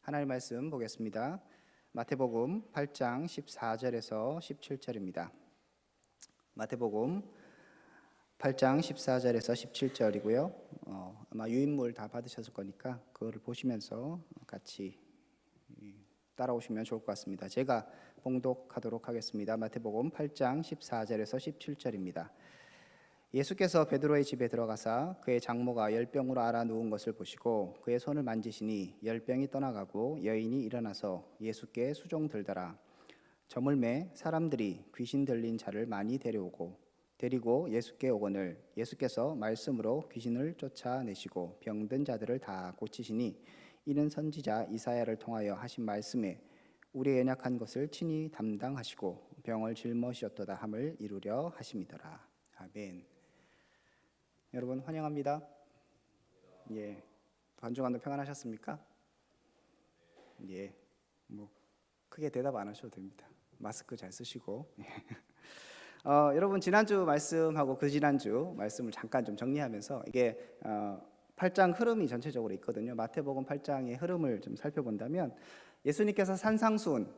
하나님 말씀 보겠습니다. 마태복음 8장 14절에서 17절입니다. 마태복음 8장 14절에서 17절이고요. 아마 유인물 다 받으셨을 거니까 그거를 보시면서 같이 따라오시면 좋을 것 같습니다. 제가 봉독하도록 하겠습니다. 마태복음 8장 14절에서 17절입니다. 예수께서 베드로의 집에 들어가사 그의 장모가 열병으로 앓아 누운 것을 보시고 그의 손을 만지시니 열병이 떠나가고 여인이 일어나서 예수께 수종 들더라. 저물매 사람들이 귀신 들린 자를 많이 데리고 예수께 오거늘 예수께서 말씀으로 귀신을 쫓아내시고 병든 자들을 다 고치시니 이는 선지자 이사야를 통하여 하신 말씀에 우리의 연약한 것을 친히 담당하시고 병을 짊어지셨도다 함을 이루려 하심이더라. 아멘. 여러분 환영합니다. 한 주간도 평안하셨습니까? 크게 대답 안 하셔도 됩니다. 마스크 잘 쓰시고. 여러분 지난주 말씀하고 그 지난주 말씀을 잠깐 좀 정리하면서 이게 8장 흐름이 전체적으로 있거든요. 마태복음 8장의 흐름을 좀 살펴본다면 예수님께서 산상수훈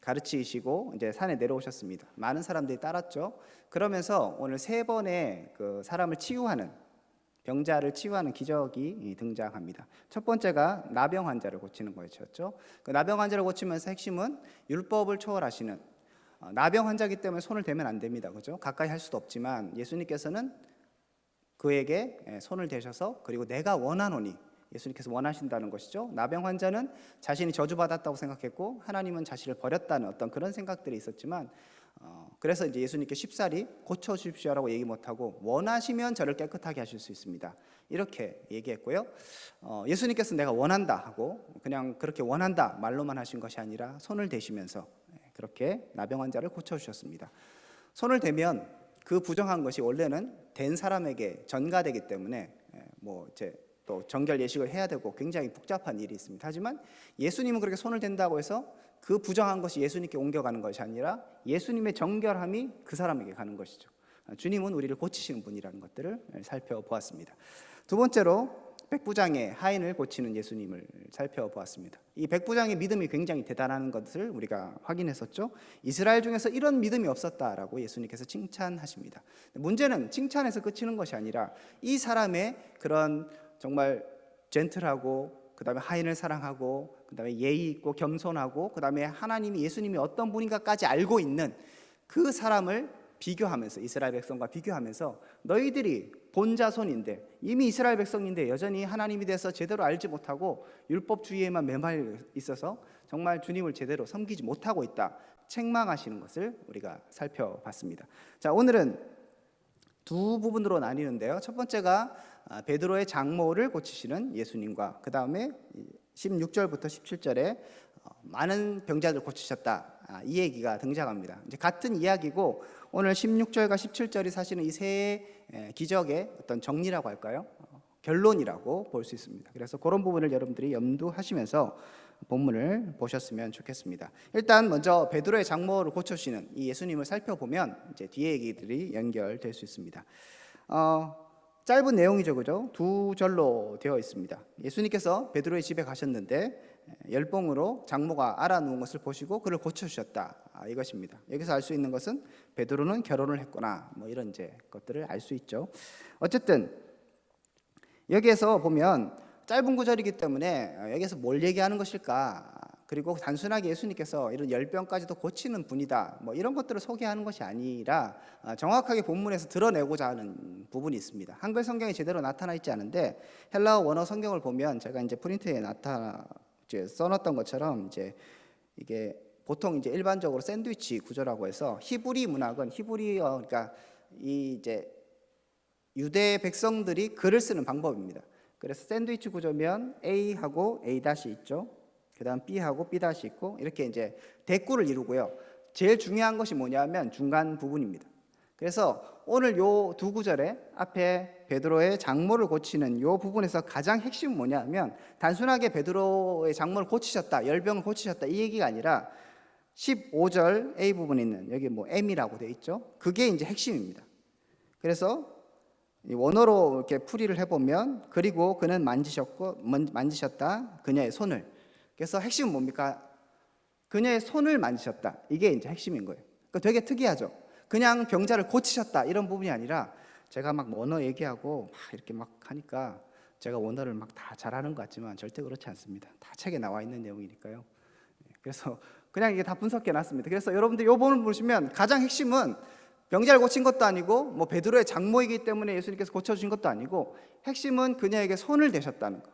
가르치시고 이제 산에 내려오셨습니다. 많은 사람들이 따랐죠. 그러면서 오늘 세 번의 그 사람을 치유하는 병자를 치유하는 기적이 등장합니다. 첫 번째가 나병 환자를 고치는 거였죠. 그 나병 환자를 고치면서 핵심은 율법을 초월하시는 나병 환자이기 때문에 손을 대면 안 됩니다. 그죠? 가까이 할 수도 없지만 예수님께서는 그에게 손을 대셔서 그리고 내가 원하노니 예수님께서 원하신다는 것이죠. 나병 환자는 자신이 저주받았다고 생각했고 하나님은 자신을 버렸다는 어떤 그런 생각들이 있었지만 그래서 이제 예수님께 쉽사리 고쳐주십시오라고 얘기 못하고 원하시면 저를 깨끗하게 하실 수 있습니다. 이렇게 얘기했고요. 예수님께서 내가 원한다 하고 그냥 그렇게 원한다 말로만 하신 것이 아니라 손을 대시면서 그렇게 나병 환자를 고쳐주셨습니다. 손을 대면 그 부정한 것이 원래는 된 사람에게 전가되기 때문에 또 정결 예식을 해야 되고 굉장히 복잡한 일이 있습니다. 하지만 예수님은 그렇게 손을 댄다고 해서 그 부정한 것이 예수님께 옮겨가는 것이 아니라 예수님의 정결함이 그 사람에게 가는 것이죠. 주님은 우리를 고치시는 분이라는 것들을 살펴보았습니다. 두 번째로 백부장의 하인을 고치는 예수님을 살펴보았습니다. 이 백부장의 믿음이 굉장히 대단한 것을 우리가 확인했었죠. 이스라엘 중에서 이런 믿음이 없었다라고 예수님께서 칭찬하십니다. 문제는 칭찬에서 그치는 것이 아니라 이 사람의 그런 정말 젠틀하고 그다음에 하인을 사랑하고 그다음에 예의 있고 겸손하고 그다음에 하나님이 예수님이 어떤 분인가까지 알고 있는 그 사람을 비교하면서 이스라엘 백성과 비교하면서 너희들이 본 자손인데 이미 이스라엘 백성인데 여전히 하나님에 대해서 제대로 알지 못하고 율법주의에만 매달려 있어서 정말 주님을 제대로 섬기지 못하고 있다 책망하시는 것을 우리가 살펴봤습니다. 자, 오늘은 두 부분으로 나뉘는데요. 첫 번째가 베드로의 장모를 고치시는 예수님과 그 다음에 16절부터 17절에 많은 병자들 고치셨다 이 얘기가 등장합니다. 이제 같은 이야기고 오늘 16절과 17절이 사실은 이 세 기적의 어떤 정리라고 할까요? 결론이라고 볼 수 있습니다. 그래서 그런 부분을 여러분들이 염두하시면서 본문을 보셨으면 좋겠습니다. 일단 먼저 베드로의 장모를 고쳐주시는 이 예수님을 살펴보면 이제 뒤에 얘기들이 연결될 수 있습니다. 짧은 내용이죠, 그죠? 두 절로 되어 있습니다. 예수님께서 베드로의 집에 가셨는데 열병으로 장모가 앓아 누운 것을 보시고 그를 고쳐주셨다 이것입니다. 여기서 알 수 있는 것은 베드로는 결혼을 했구나 이런 이제 것들을 알 수 있죠. 어쨌든 여기에서 보면 짧은 구절이기 때문에 여기서 뭘 얘기하는 것일까? 그리고 단순하게 예수님께서 이런 열병까지도 고치는 분이다 이런 것들을 소개하는 것이 아니라 정확하게 본문에서 드러내고자 하는 부분이 있습니다. 한글 성경이 제대로 나타나 있지 않은데 헬라어 원어 성경을 보면 제가 이제 프린트에 써놨던 것처럼 이제 이게 보통 이제 일반적으로 샌드위치 구조라고 해서 히브리 문학은 히브리어 그러니까 이 이제 유대 백성들이 글을 쓰는 방법입니다. 그래서 샌드위치 구조면 A하고 A' 있죠. 그다음 B하고 B' 있고 이렇게 이제 대꾸를 이루고요. 제일 중요한 것이 뭐냐면 중간 부분입니다. 그래서 오늘 요 두 구절에 앞에 베드로의 장모를 고치는 요 부분에서 가장 핵심은 뭐냐면 단순하게 베드로의 장모를 고치셨다, 열병을 고치셨다 이 얘기가 아니라 15절 A 부분에 있는 여기 M이라고 되어 있죠. 그게 이제 핵심입니다. 그래서 원어로 이렇게 풀이를 해보면 그리고 그는 만지셨다 그녀의 손을 그래서 핵심은 뭡니까? 그녀의 손을 만지셨다. 이게 이제 핵심인 거예요. 그러니까 되게 특이하죠. 그냥 병자를 고치셨다 이런 부분이 아니라 제가 막 언어 얘기하고 막 이렇게 막 하니까 제가 언어를 막 다 잘하는 것 같지만 절대 그렇지 않습니다. 다 책에 나와 있는 내용이니까요. 그래서 그냥 이게 다 분석해 놨습니다. 그래서 여러분들 이 부분을 보시면 가장 핵심은 병자를 고친 것도 아니고 뭐 베드로의 장모이기 때문에 예수님께서 고쳐주신 것도 아니고 핵심은 그녀에게 손을 대셨다는 것.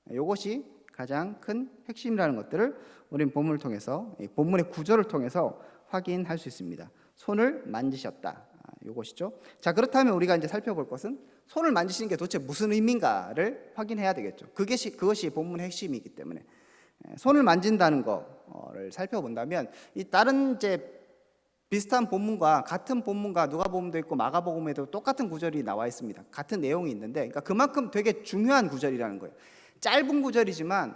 이것이 가장 큰 핵심이라는 것들을 우리는 본문을 통해서, 본문의 구절을 통해서 확인할 수 있습니다. 손을 만지셨다. 이것이죠. 자, 그렇다면 우리가 이제 살펴볼 것은 손을 만지시는 게 도대체 무슨 의미인가를 확인해야 되겠죠. 그것이 본문의 핵심이기 때문에 손을 만진다는 거를 살펴본다면 이 다른 이제 비슷한 본문과 같은 본문과 누가복음도 있고 마가복음에도 똑같은 구절이 나와 있습니다. 같은 내용이 있는데, 그러니까 그만큼 되게 중요한 구절이라는 거예요. 짧은 구절이지만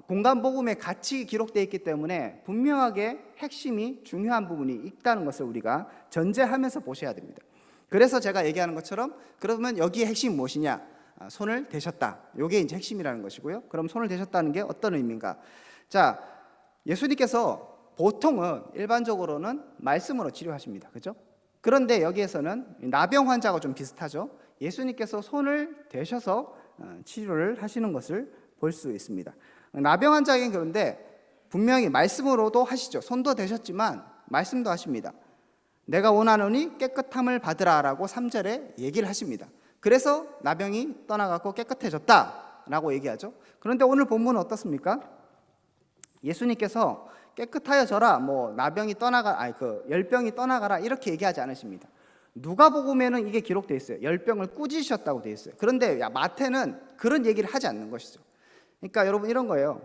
공간복음에 같이 기록되어 있기 때문에 분명하게 핵심이 중요한 부분이 있다는 것을 우리가 전제하면서 보셔야 됩니다. 그래서 제가 얘기하는 것처럼 그러면 여기에 핵심이 무엇이냐? 손을 대셨다. 이게 이제 핵심이라는 것이고요. 그럼 손을 대셨다는 게 어떤 의미인가? 자, 예수님께서 보통은 일반적으로는 말씀으로 치료하십니다. 그죠? 그런데 여기에서는 나병 환자가 좀 비슷하죠. 예수님께서 손을 대셔서 치료를 하시는 것을 볼 수 있습니다. 나병 환자에겐 그런데 분명히 말씀으로도 하시죠. 손도 대셨지만 말씀도 하십니다. 내가 원하노니 깨끗함을 받으라라고 3절에 얘기를 하십니다. 그래서 나병이 떠나가고 깨끗해졌다라고 얘기하죠. 그런데 오늘 본문은 어떻습니까? 예수님께서 깨끗하여져라, 뭐 나병이 떠나가, 열병이 떠나가라 이렇게 얘기하지 않으십니다. 누가복음에는 이게 기록되어 있어요. 열병을 꾸짖으셨다고 되어 있어요. 그런데 마태는 그런 얘기를 하지 않는 것이죠. 그러니까 여러분 이런 거예요.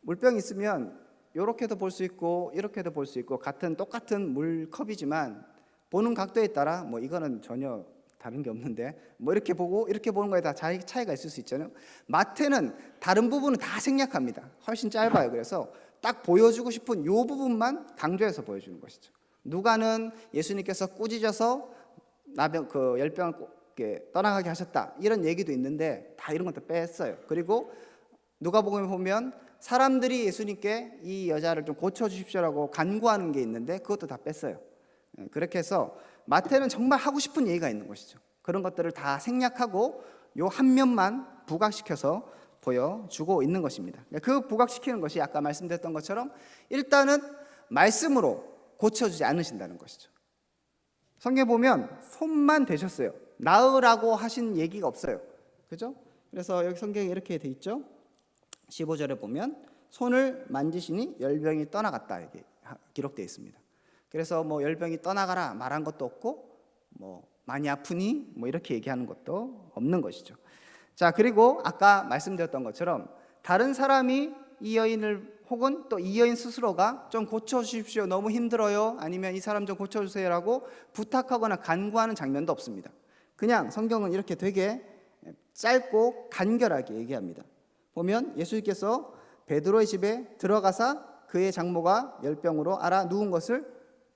물병이 있으면 이렇게도 볼 수 있고 이렇게도 볼 수 있고 똑같은 물컵이지만 보는 각도에 따라 뭐 이거는 전혀 다른 게 없는데 뭐 이렇게 보고 이렇게 보는 거에 다 차이가 있을 수 있잖아요. 마태는 다른 부분은 다 생략합니다. 훨씬 짧아요. 그래서 딱 보여주고 싶은 요 부분만 강조해서 보여주는 것이죠. 누가는 예수님께서 꾸짖어서 열병을 떠나가게 하셨다 이런 얘기도 있는데 다 이런 것도 뺐어요. 그리고 누가복음에 보면 사람들이 예수님께 이 여자를 좀 고쳐주십시오라고 간구하는 게 있는데 그것도 다 뺐어요. 그렇게 해서 마태는 정말 하고 싶은 얘기가 있는 것이죠. 그런 것들을 다 생략하고 요 한 면만 부각시켜서 보여주고 있는 것입니다. 그 부각시키는 것이 아까 말씀드렸던 것처럼 일단은 말씀으로 고쳐주지 않으신다는 것이죠. 성경에 보면 손만 대셨어요. 나으라고 하신 얘기가 없어요. 그죠? 그래서 여기 성경에 이렇게 돼 있죠. 15절에 보면 손을 만지시니 열병이 떠나갔다 이렇게 기록되어 있습니다. 그래서 뭐 열병이 떠나가라 말한 것도 없고 뭐 많이 아프니 뭐 이렇게 얘기하는 것도 없는 것이죠. 자, 그리고 아까 말씀드렸던 것처럼 다른 사람이 이 여인을 혹은 또 이 여인 스스로가 좀 고쳐주십시오, 너무 힘들어요, 아니면 이 사람 좀 고쳐주세요라고 부탁하거나 간구하는 장면도 없습니다. 그냥 성경은 이렇게 되게 짧고 간결하게 얘기합니다. 보면 예수님께서 베드로의 집에 들어가사 그의 장모가 열병으로 앓아 누운 것을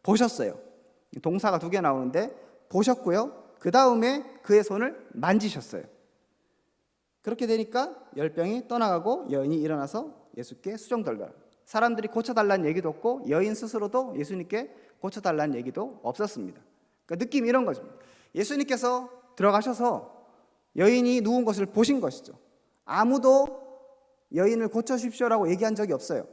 보셨어요. 동사가 2개 나오는데 보셨고요. 그 다음에 그의 손을 만지셨어요. 그렇게 되니까 열병이 떠나가고 여인이 일어나서 예수께 수종들더라. 사람들이 고쳐달라는 얘기도 없고 여인 스스로도 예수님께 고쳐달라는 얘기도 없었습니다. 그러니까 느낌이 이런 거죠. 예수님께서 들어가셔서 여인이 누운 것을 보신 것이죠. 아무도 여인을 고쳐주십시오라고 얘기한 적이 없어요.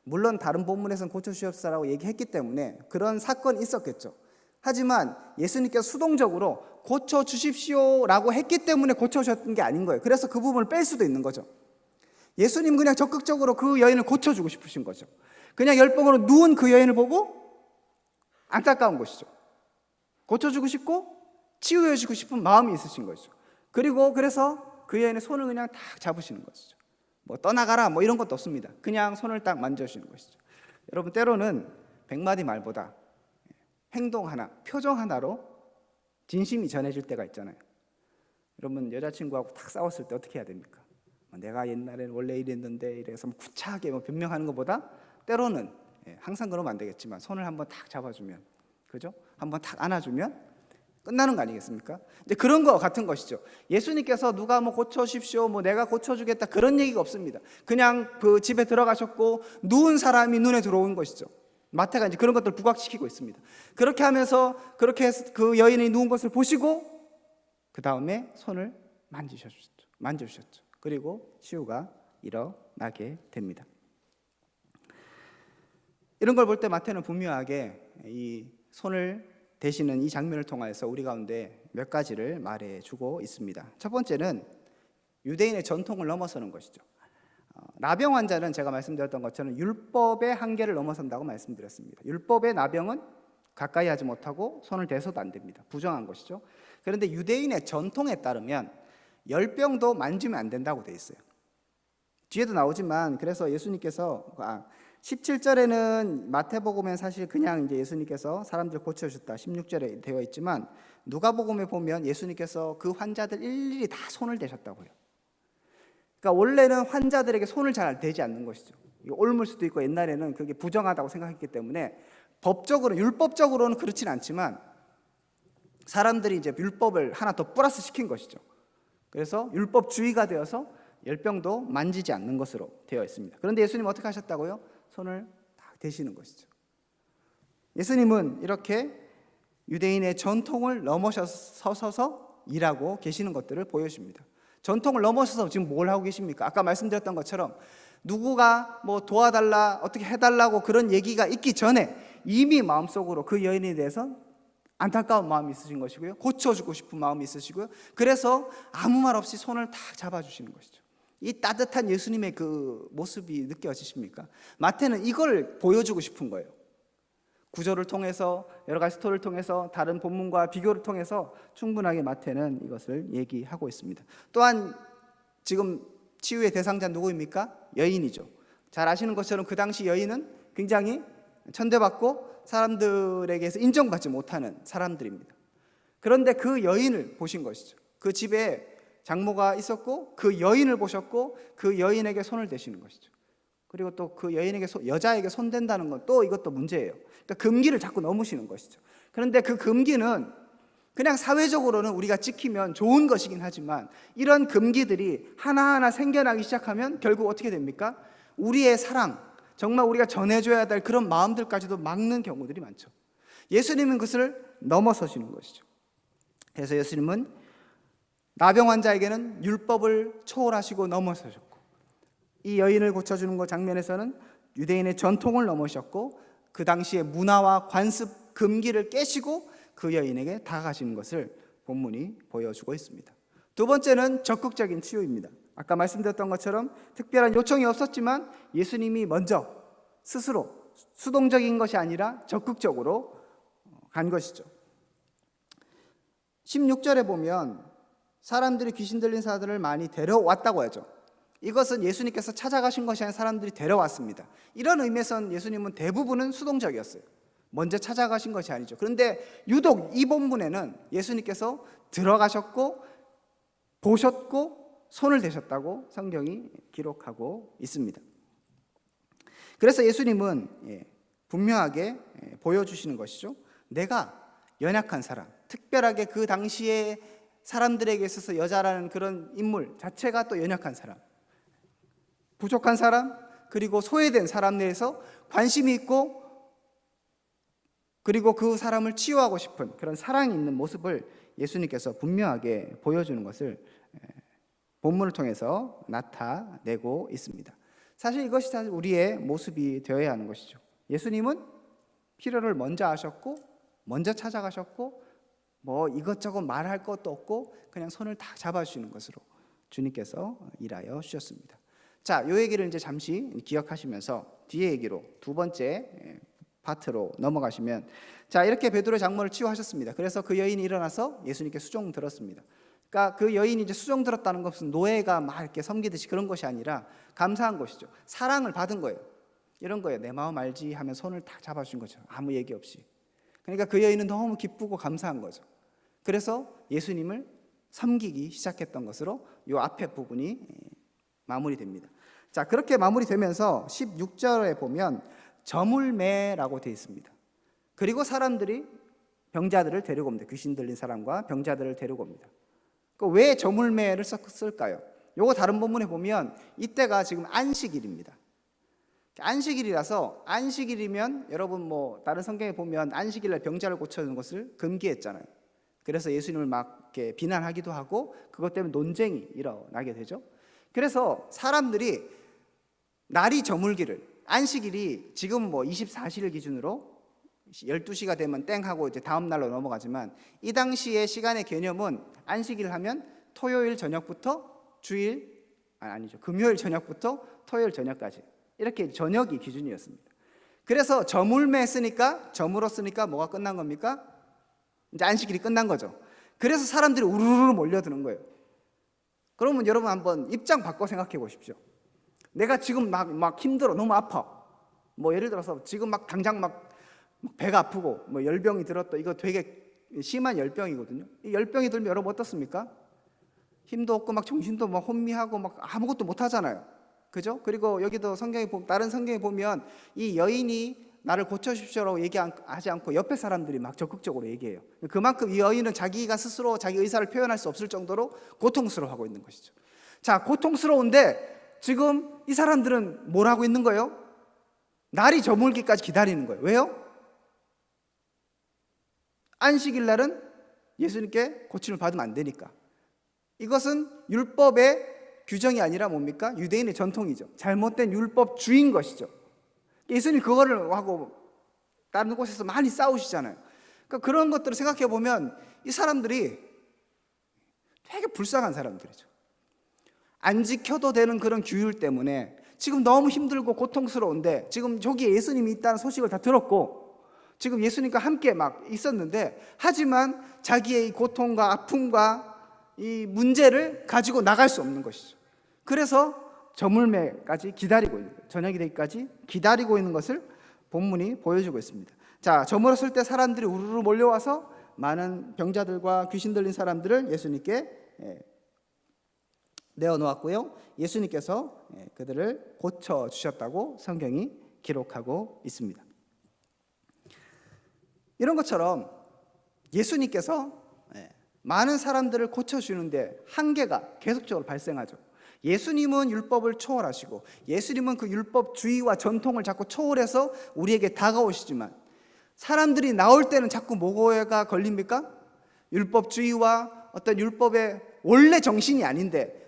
물론 다른 본문에서는 고쳐주십시오라고 얘기했기 때문에 그런 사건이 있었겠죠. 하지만 예수님께서 수동적으로 고쳐주십시오라고 했기 때문에 고쳐주셨던 게 아닌 거예요. 그래서 그 부분을 뺄 수도 있는 거죠. 예수님 그냥 적극적으로 그 여인을 고쳐주고 싶으신 거죠. 그냥 열병으로 누운 그 여인을 보고 안타까운 것이죠. 고쳐주고 싶고 치유해주고 싶은 마음이 있으신 것이죠. 그리고 그래서 그 여인의 손을 그냥 딱 잡으시는 것이죠. 뭐 떠나가라 뭐 이런 것도 없습니다. 그냥 손을 딱 만져주시는 것이죠. 여러분 때로는 100마디 말보다 행동 하나, 표정 하나로 진심이 전해질 때가 있잖아요. 여러분 여자친구하고 딱 싸웠을 때 어떻게 해야 됩니까? 내가 옛날에는 원래 이랬는데 이래서 구차하게 변명하는 것보다 때로는 항상 그러면 안 되겠지만 손을 한번 탁 잡아주면, 그죠? 한번 탁 안아주면 끝나는 거 아니겠습니까? 이제 그런 거 같은 것이죠. 예수님께서 누가 뭐 고쳐주십시오, 뭐 내가 고쳐주겠다 그런 얘기가 없습니다. 그냥 그 집에 들어가셨고 누운 사람이 눈에 들어온 것이죠. 마태가 이제 그런 것들을 부각시키고 있습니다. 그렇게 하면서 그렇게 해서 그 여인이 누운 것을 보시고 그 다음에 손을 만져주셨죠. 그리고 치유가 일어나게 됩니다. 이런 걸 볼 때 마태는 분명하게 이 손을 대시는 이 장면을 통해서 우리 가운데 몇 가지를 말해주고 있습니다. 첫 번째는 유대인의 전통을 넘어서는 것이죠. 나병 환자는 제가 말씀드렸던 것처럼 율법의 한계를 넘어선다고 말씀드렸습니다. 율법의 나병은 가까이 하지 못하고 손을 대서도 안 됩니다. 부정한 것이죠. 그런데 유대인의 전통에 따르면 열병도 만지면 안 된다고 돼 있어요. 뒤에도 나오지만 그래서 예수님께서 17절에는 마태복음엔 사실 그냥 이제 예수님께서 사람들 고쳐주셨다 16절에 되어 있지만 누가복음에 보면 예수님께서 그 환자들 일일이 다 손을 대셨다고요. 그러니까 원래는 환자들에게 손을 잘 대지 않는 것이죠. 옮을 수도 있고 옛날에는 그게 부정하다고 생각했기 때문에 법적으로 율법적으로는 그렇진 않지만 사람들이 이제 율법을 하나 더 플러스 시킨 것이죠. 그래서 율법주의가 되어서 열병도 만지지 않는 것으로 되어 있습니다. 그런데 예수님 어떻게 하셨다고요? 손을 딱 대시는 것이죠. 예수님은 이렇게 유대인의 전통을 넘어서서 일하고 계시는 것들을 보여줍니다. 전통을 넘어서서 지금 뭘 하고 계십니까? 아까 말씀드렸던 것처럼 누구가 뭐 도와달라 어떻게 해달라고 그런 얘기가 있기 전에 이미 마음속으로 그 여인에 대해서 안타까운 마음이 있으신 것이고요, 고쳐주고 싶은 마음이 있으시고요, 그래서 아무 말 없이 손을 탁 잡아주시는 것이죠. 이 따뜻한 예수님의 그 모습이 느껴지십니까? 마태는 이걸 보여주고 싶은 거예요. 구절을 통해서 여러 가지 스토리를 통해서 다른 본문과 비교를 통해서 충분하게 마태는 이것을 얘기하고 있습니다. 또한 지금 치유의 대상자 누구입니까? 여인이죠. 잘 아시는 것처럼 그 당시 여인은 굉장히 천대받고 사람들에게서 인정받지 못하는 사람들입니다. 그런데 그 여인을 보신 것이죠. 그 집에 장모가 있었고 그 여인을 보셨고 그 여인에게 손을 대시는 것이죠. 그리고 또 그 여인에게 여자에게 손댄다는 건 또 이것도 문제예요. 그러니까 금기를 자꾸 넘으시는 것이죠. 그런데 그 금기는 그냥 사회적으로는 우리가 지키면 좋은 것이긴 하지만 이런 금기들이 하나하나 생겨나기 시작하면 결국 어떻게 됩니까? 우리의 사랑, 정말 우리가 전해줘야 될 그런 마음들까지도 막는 경우들이 많죠. 예수님은 그것을 넘어서시는 것이죠. 그래서 예수님은 나병 환자에게는 율법을 초월하시고 넘어서셨고, 이 여인을 고쳐주는 것 장면에서는 유대인의 전통을 넘으셨고 그 당시의 문화와 관습, 금기를 깨시고 그 여인에게 다가가시는 것을 본문이 보여주고 있습니다. 두 번째는 적극적인 치유입니다. 아까 말씀드렸던 것처럼 특별한 요청이 없었지만 예수님이 먼저 스스로 수동적인 것이 아니라 적극적으로 간 것이죠. 16절에 보면 사람들이 귀신 들린 사람들을 많이 데려왔다고 하죠. 이것은 예수님께서 찾아가신 것이 아니라 사람들이 데려왔습니다. 이런 의미에서는 예수님은 대부분은 수동적이었어요. 먼저 찾아가신 것이 아니죠. 그런데 유독 이 본문에는 예수님께서 들어가셨고 보셨고 손을 대셨다고 성경이 기록하고 있습니다. 그래서 예수님은 분명하게 보여주시는 것이죠. 내가 연약한 사람, 특별하게 그 당시에 사람들에게 있어서 여자라는 그런 인물 자체가 또 연약한 사람, 부족한 사람, 그리고 소외된 사람 내에서 관심이 있고 그리고 그 사람을 치유하고 싶은 그런 사랑이 있는 모습을 예수님께서 분명하게 보여주는 것을 본문을 통해서 나타내고 있습니다. 사실 이것이 사실 우리의 모습이 되어야 하는 것이죠. 예수님은 필요를 먼저 아셨고 먼저 찾아가셨고 뭐 이것저것 말할 것도 없고 그냥 손을 딱 잡아주시는 것으로 주님께서 일하여 주셨습니다. 자, 이 얘기를 이제 잠시 기억하시면서 뒤에 얘기로 두 번째 파트로 넘어가시면, 자, 이렇게 베드로의 장모를 치유하셨습니다. 그래서 그 여인이 일어나서 예수님께 수종 들었습니다. 그러니까 그 여인이 이제 수종 들었다는 것은 노예가 막 이렇게 섬기듯이 그런 것이 아니라 감사한 것이죠. 사랑을 받은 거예요. 이런 거예요. 내 마음 알지 하면 손을 딱 잡아준 거죠. 아무 얘기 없이. 그러니까 그 여인은 너무 기쁘고 감사한 거죠. 그래서 예수님을 섬기기 시작했던 것으로 이 앞에 부분이 마무리됩니다. 자, 그렇게 마무리되면서 16절에 보면 저물매라고 되어 있습니다. 그리고 사람들이 병자들을 데리고 옵니다. 귀신 들린 사람과 병자들을 데리고 옵니다. 왜 저물매를 썼을까요? 요거 다른 본문에 보면 이때가 지금 안식일입니다. 안식일이라서, 안식일이면 여러분 뭐 다른 성경에 보면 안식일날 병자를 고쳐주는 것을 금기했잖아요. 그래서 예수님을 막 이렇게 비난하기도 하고 그것 때문에 논쟁이 일어나게 되죠. 그래서 사람들이 날이 저물기를, 안식일이 지금 뭐 24시를 기준으로 12시가 되면 땡 하고 이제 다음 날로 넘어가지만, 이 당시의 시간의 개념은 안식일 하면 토요일 저녁부터 금요일 저녁부터 토요일 저녁까지, 이렇게 저녁이 기준이었습니다. 그래서 저물매 쓰니까, 저물어 쓰니까 뭐가 끝난 겁니까? 이제 안식일이 끝난 거죠. 그래서 사람들이 우르르 몰려드는 거예요. 그러면 여러분 한번 입장 바꿔 생각해 보십시오. 내가 지금 막 힘들어, 너무 아파. 뭐 예를 들어서 지금 막 당장 막 배가 아프고 뭐 열병이 들었다. 이거 되게 심한 열병이거든요. 이 열병이 들면 여러분 어떻습니까? 힘도 없고 막 정신도 막 혼미하고 막 아무것도 못 하잖아요. 그죠? 그리고 여기도 다른 성경에 보면 이 여인이 나를 고쳐주십시오라고 얘기하지 않고 옆에 사람들이 막 적극적으로 얘기해요. 그만큼 이 여인은 자기가 스스로 자기 의사를 표현할 수 없을 정도로 고통스러워하고 있는 것이죠. 자, 고통스러운데 지금 이 사람들은 뭘 하고 있는 거예요? 날이 저물기까지 기다리는 거예요. 왜요? 안식일 날은 예수님께 고침을 받으면 안 되니까. 이것은 율법의 규정이 아니라 뭡니까? 유대인의 전통이죠. 잘못된 율법주의인 것이죠. 예수님 그거를 하고 다른 곳에서 많이 싸우시잖아요. 그러니까 그런 것들을 생각해 보면 이 사람들이 되게 불쌍한 사람들이죠. 안 지켜도 되는 그런 규율 때문에 지금 너무 힘들고 고통스러운데, 지금 저기에 예수님이 있다는 소식을 다 들었고 지금 예수님과 함께 막 있었는데, 하지만 자기의 이 고통과 아픔과 이 문제를 가지고 나갈 수 없는 것이죠. 그래서 저물매까지 기다리고 있는 거예요. 저녁이 되기까지 기다리고 있는 것을 본문이 보여주고 있습니다. 자, 저물었을 때 사람들이 우르르 몰려와서 많은 병자들과 귀신 들린 사람들을 예수님께 내어놓았고요. 예수님께서 그들을 고쳐주셨다고 성경이 기록하고 있습니다. 이런 것처럼 예수님께서 많은 사람들을 고쳐주는데 한계가 계속적으로 발생하죠. 예수님은 율법을 초월하시고 예수님은 그 율법주의와 전통을 자꾸 초월해서 우리에게 다가오시지만, 사람들이 나올 때는 자꾸 뭐가 걸립니까? 율법주의와 어떤 율법의 원래 정신이 아닌데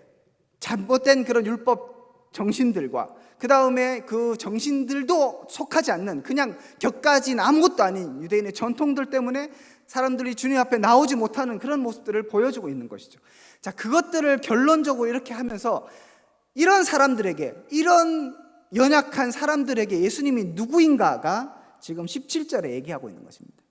잘못된 그런 율법 정신들과 그 다음에 그 정신들도 속하지 않는 그냥 격가진 아무것도 아닌 유대인의 전통들 때문에 사람들이 주님 앞에 나오지 못하는 그런 모습들을 보여주고 있는 것이죠. 자, 그것들을 결론적으로 이렇게 하면서 이런 사람들에게, 이런 연약한 사람들에게 예수님이 누구인가가 지금 17절에 얘기하고 있는 것입니다.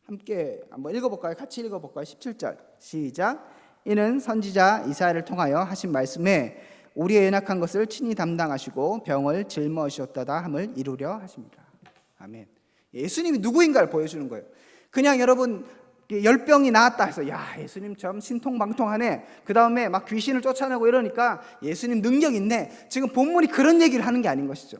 함께 한번 읽어볼까요? 같이 읽어볼까요? 17절 시작. 이는 선지자 이사야를 통하여 하신 말씀에 우리의 연약한 것을 친히 담당하시고 병을 짊어지셨다다 함을 이루려 하십니다. 아멘. 예수님이 누구인가를 보여주는 거예요. 그냥 여러분 열병이 나았다 해서 야, 예수님 참 신통방통하네, 그 다음에 막 귀신을 쫓아내고 이러니까 예수님 능력 있네, 지금 본문이 그런 얘기를 하는 게 아닌 것이죠.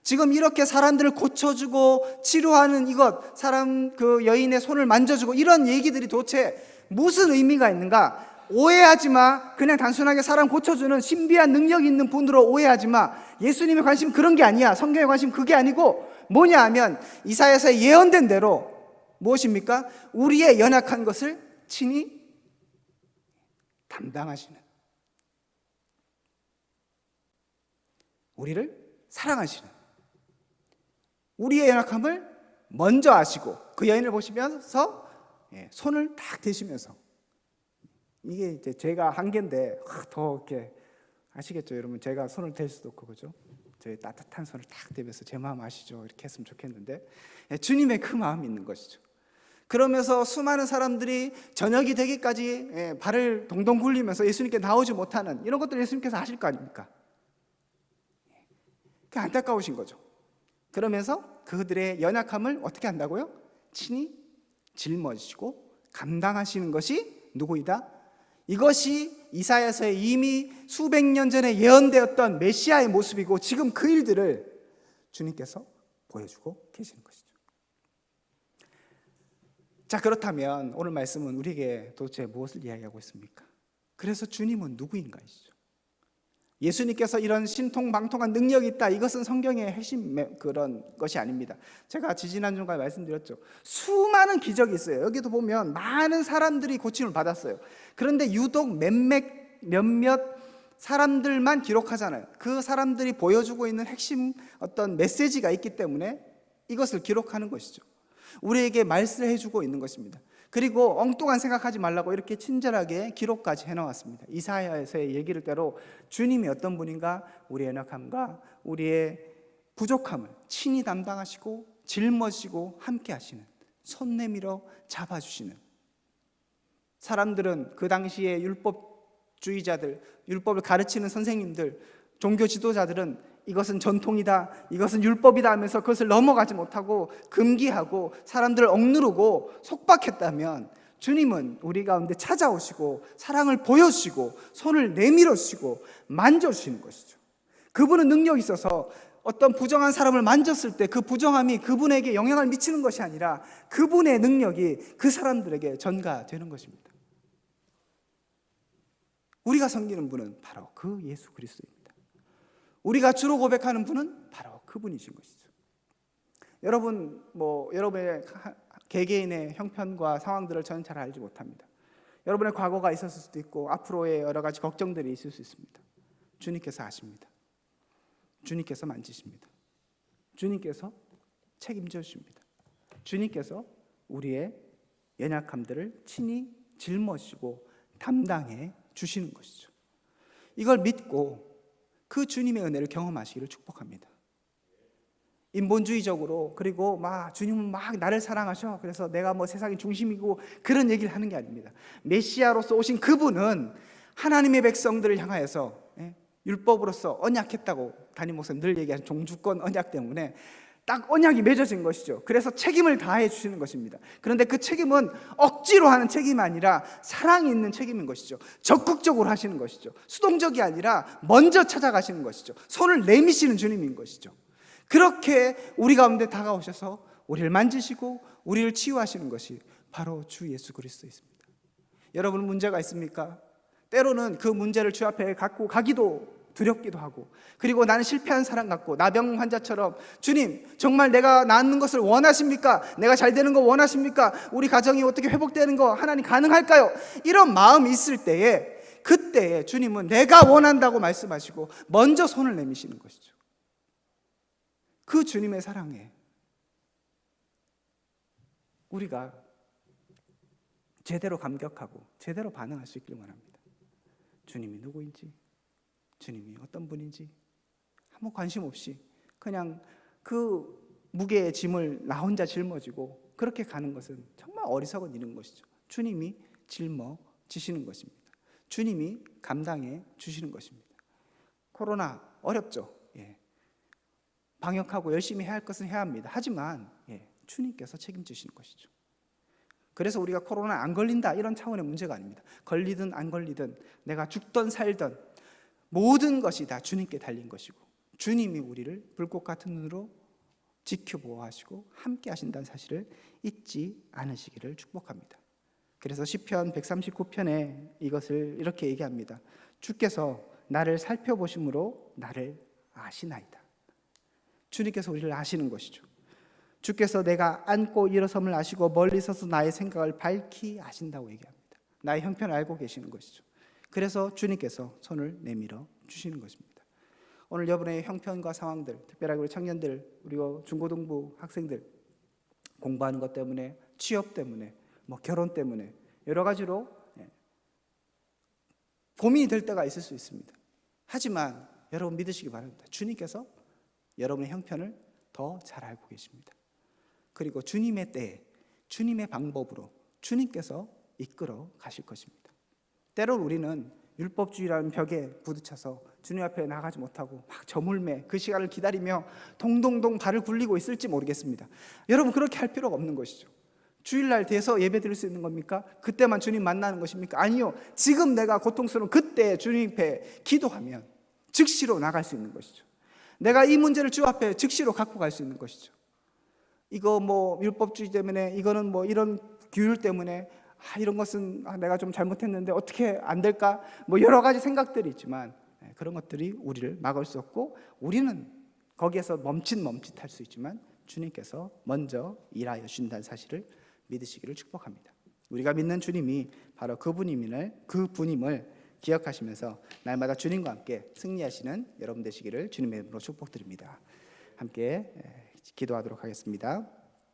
지금 이렇게 사람들을 고쳐주고 치료하는 이것, 사람 그 여인의 손을 만져주고 이런 얘기들이 도대체 무슨 의미가 있는가? 오해하지 마. 그냥 단순하게 사람 고쳐주는 신비한 능력이 있는 분으로 오해하지 마. 예수님의 관심 그런 게 아니야. 성경의 관심 그게 아니고 뭐냐 하면 이사야서 예언된 대로 무엇입니까? 우리의 연약한 것을 친히 담당하시는, 우리를 사랑하시는, 우리의 연약함을 먼저 아시고 그 여인을 보시면서 손을 딱 대시면서, 이게 이제 제가 한계인데 더 이렇게 아시겠죠 여러분? 제가 손을 댈 수도 없고, 그죠? 저의 따뜻한 손을 딱 대면서 제 마음 아시죠? 이렇게 했으면 좋겠는데, 주님의 그 마음이 있는 것이죠. 그러면서 수많은 사람들이 저녁이 되기까지 발을 동동 굴리면서 예수님께 나오지 못하는 이런 것들을 예수님께서 하실 거 아닙니까? 그 안타까우신 거죠. 그러면서 그들의 연약함을 어떻게 한다고요? 친히 짊어지시고 감당하시는 것이 누구이다? 이것이 이사야서에 이미 수백 년 전에 예언되었던 메시아의 모습이고 지금 그 일들을 주님께서 보여주고 계시는 것이죠. 자, 그렇다면 오늘 말씀은 우리에게 도대체 무엇을 이야기하고 있습니까? 그래서 주님은 누구인가이죠. 예수님께서 이런 신통방통한 능력이 있다, 이것은 성경의 핵심 그런 것이 아닙니다. 제가 지지난주에 말씀드렸죠. 수많은 기적이 있어요. 여기도 보면 많은 사람들이 고침을 받았어요. 그런데 유독 몇몇 사람들만 기록하잖아요. 그 사람들이 보여주고 있는 핵심 어떤 메시지가 있기 때문에 이것을 기록하는 것이죠. 우리에게 말씀해 주고 있는 것입니다. 그리고 엉뚱한 생각하지 말라고 이렇게 친절하게 기록까지 해놓았습니다. 이사야에서의 얘기를 대로 주님이 어떤 분인가, 우리의 연약함과 우리의 부족함을 친히 담당하시고 짊어지고 함께 하시는, 손 내밀어 잡아주시는. 사람들은 그 당시에 율법주의자들, 율법을 가르치는 선생님들, 종교 지도자들은 이것은 전통이다, 이것은 율법이다 하면서 그것을 넘어가지 못하고 금기하고 사람들을 억누르고 속박했다면, 주님은 우리 가운데 찾아오시고 사랑을 보여주시고 손을 내밀어 주시고 만져주시는 것이죠. 그분은 능력이 있어서 어떤 부정한 사람을 만졌을 때 그 부정함이 그분에게 영향을 미치는 것이 아니라 그분의 능력이 그 사람들에게 전가되는 것입니다. 우리가 섬기는 분은 바로 그 예수 그리스도입니다. 우리가 주로 고백하는 분은 바로 그분이신 것이죠. 여러분, 여러분의 개개인의 형편과 상황들을 저는 잘 알지 못합니다. 여러분의 과거가 있었을 수도 있고 앞으로의 여러 가지 걱정들이 있을 수 있습니다. 주님께서 아십니다. 주님께서 만지십니다. 주님께서 책임져 주십니다. 주님께서 우리의 연약함들을 친히 짊어지고 담당해 주시는 것이죠. 이걸 믿고 그 주님의 은혜를 경험하시기를 축복합니다. 인본주의적으로, 그리고 주님은 나를 사랑하셔, 그래서 내가 세상의 중심이고 그런 얘기를 하는 게 아닙니다. 메시아로서 오신 그분은 하나님의 백성들을 향하여서 율법으로서 언약했다고 담임 목사님 늘 얘기하는 종주권 언약 때문에 딱 언약이 맺어진 것이죠. 그래서 책임을 다해 주시는 것입니다. 그런데 그 책임은 억지로 하는 책임이 아니라 사랑이 있는 책임인 것이죠. 적극적으로 하시는 것이죠. 수동적이 아니라 먼저 찾아가시는 것이죠. 손을 내미시는 주님인 것이죠. 그렇게 우리 가운데 다가오셔서 우리를 만지시고 우리를 치유하시는 것이 바로 주 예수 그리스도이십니다. 여러분, 문제가 있습니까? 때로는 그 문제를 주 앞에 갖고 가기도 두렵기도 하고, 그리고 나는 실패한 사람 같고 나병 환자처럼, 주님 정말 내가 낫는 것을 원하십니까? 내가 잘 되는 거 원하십니까? 우리 가정이 어떻게 회복되는 거 하나님 가능할까요? 이런 마음이 있을 때에, 그때에 주님은 내가 원한다고 말씀하시고 먼저 손을 내미시는 것이죠. 그 주님의 사랑에 우리가 제대로 감격하고 제대로 반응할 수 있길 원합니다. 주님이 누구인지, 주님이 어떤 분인지 아무 관심 없이 그냥 그 무게의 짐을 나 혼자 짊어지고 그렇게 가는 것은 정말 어리석은 일인 것이죠. 주님이 짊어지시는 것입니다. 주님이 감당해 주시는 것입니다. 코로나 어렵죠. 방역하고 열심히 해야 할 것은 해야 합니다. 하지만 주님께서 책임지시는 것이죠. 그래서 우리가 코로나 안 걸린다 이런 차원의 문제가 아닙니다. 걸리든 안 걸리든 내가 죽든 살든 모든 것이 다 주님께 달린 것이고, 주님이 우리를 불꽃 같은 눈으로 지켜보호하시고 함께 하신다는 사실을 잊지 않으시기를 축복합니다. 그래서 시편 139편에 이것을 이렇게 얘기합니다. 주께서 나를 살펴보심으로 나를 아시나이다. 주님께서 우리를 아시는 것이죠. 주께서 내가 앉고 일어섬을 아시고 멀리 서서 나의 생각을 밝히 아신다고 얘기합니다. 나의 형편을 알고 계시는 것이죠. 그래서 주님께서 손을 내밀어 주시는 것입니다. 오늘 여러분의 형편과 상황들, 특별하게 우리 청년들, 그리고 중고등부 학생들, 공부하는 것 때문에, 취업 때문에, 결혼 때문에 여러 가지로 고민이 될 때가 있을 수 있습니다. 하지만 여러분 믿으시기 바랍니다. 주님께서 여러분의 형편을 더 잘 알고 계십니다. 그리고 주님의 때에, 주님의 방법으로 주님께서 이끌어 가실 것입니다. 때로는 우리는 율법주의라는 벽에 부딪혀서 주님 앞에 나가지 못하고 막 저물매 그 시간을 기다리며 동동동 발을 굴리고 있을지 모르겠습니다. 여러분, 그렇게 할 필요가 없는 것이죠. 주일날 돼서 예배 드릴 수 있는 겁니까? 그때만 주님 만나는 것입니까? 아니요. 지금 내가 고통스러운 그때 주님 앞에 기도하면 즉시로 나갈 수 있는 것이죠. 내가 이 문제를 주 앞에 즉시로 갖고 갈 수 있는 것이죠. 이거 뭐 율법주의 때문에, 이거는 뭐 이런 규율 때문에 이런 것은 내가 좀 잘못했는데 어떻게 안 될까? 뭐 여러 가지 생각들이 있지만 그런 것들이 우리를 막을 수 없고, 우리는 거기에서 멈칫할 수 있지만 주님께서 먼저 일하여 주신다는 사실을 믿으시기를 축복합니다. 우리가 믿는 주님이 바로 그분임을 기억하시면서 날마다 주님과 함께 승리하시는 여러분 되시기를 주님의 이름으로 축복드립니다. 함께 기도하도록 하겠습니다.